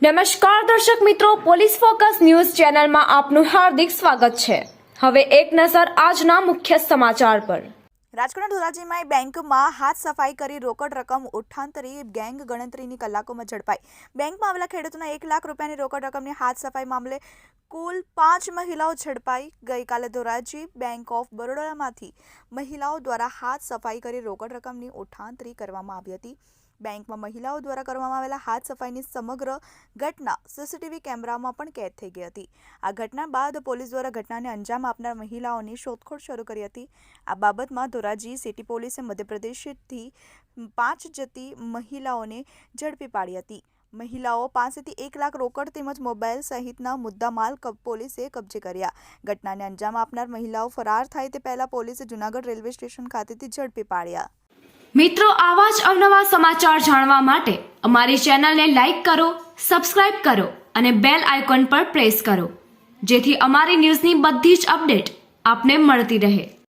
નમસ્કાર દર્શક મિત્રો, પોલીસ ફોકસ ન્યૂઝ ચેનલમાં આપનું હાર્દિક સ્વાગત છે। હવે એક નજર આજના મુખ્ય સમાચાર પર। રાજકોટના ધોરાજીમાં બેંકમાં હાથ સફાઈ કરી રોકડ રકમ ઉઠાંતરી ગેંગ ગણતરીની કલાકોમાં ઝડપાઈ। બેંકમાં આવેલા ખેડૂતોના 1 લાખ રૂપિયાની રોકડ રકમની હાથ સફાઈ મામલે કુલ 5 મહિલાઓ ઝડપાઈ। ગઈકાલે ધોરાજી બેંક ઓફ બરોડામાંથી મહિલાઓ દ્વારા હાથ સફાઈ કરી રોકડ રકમની ઉઠાંતરી કરવામાં આવી હતી। બેંકમાં મહિલાઓ દ્વારા કરવામાં આવેલા હાથ સફાઈની સમગ્ર ઘટના સીસીટીવી કેમેરામાં પણ કેદ થઈ ગઈ હતી। આ ઘટના બાદ પોલીસ દ્વારા ઘટનાને અંજામ આપનાર મહિલાઓની શોધખોળ શરૂ કરી હતી। આ બાબતમાં ધોરાજી સિટી પોલીસે મધ્યપ્રદેશથી 5 જતી મહિલાઓને ઝડપી પાડી હતી। મહિલાઓ પાસેથી 1 લાખ રોકડ તેમજ મોબાઈલ સહિતના મુદ્દામાલ પોલીસે કબજે કર્યા। ઘટનાને અંજામ આપનાર મહિલાઓ ફરાર થાય તે પહેલા પોલીસે જૂનાગઢ રેલવે સ્ટેશન ખાતેથી ઝડપી પાડ્યા। મિત્રો, આવા જ અવનવા સમાચાર જાણવા માટે અમારી ચેનલને લાઈક કરો, સબસ્ક્રાઇબ કરો અને બેલ આઇકોન પર પ્રેસ કરો, જેથી અમારી ન્યૂઝની બધી જ અપડેટ આપને મળતી રહે।